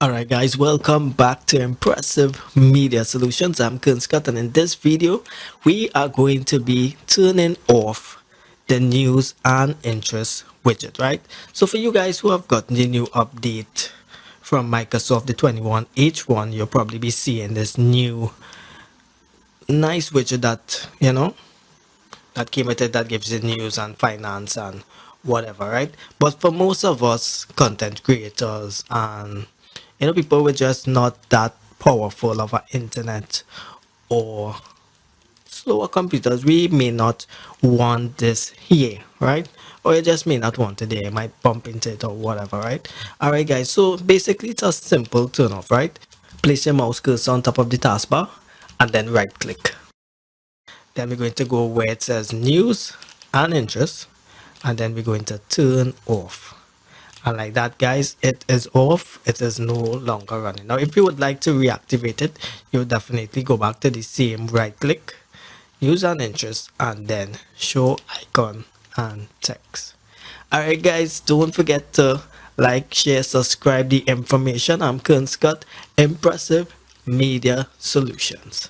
Alright guys, welcome back to Impressive Media Solutions. I'm Kern Scott, and in this video we are going to be turning off the news and interest widget, right? So for you guys who have gotten the new update from Microsoft, the 21H1, you'll probably be seeing this new nice widget that that came with it, that gives you news and finance and whatever, right? But for most of us content creators and people with just not that powerful of an internet or slower computers, we may not want this here, right? Or you just may not want it there, you might bump into it or whatever, right? All right guys, so basically it's a simple turn off, right? Place your mouse cursor on top of the taskbar and then right click. Then we're going to go where it says news and interest, and then we're going to turn off. And like that guys, it is off. It is no longer running. Now if you would like to reactivate it, you would definitely go back to the same right click, news and interest, and then show icon and text. Alright guys, don't forget to like, share, subscribe the information. I'm Kern Scott, Impressive Media Solutions.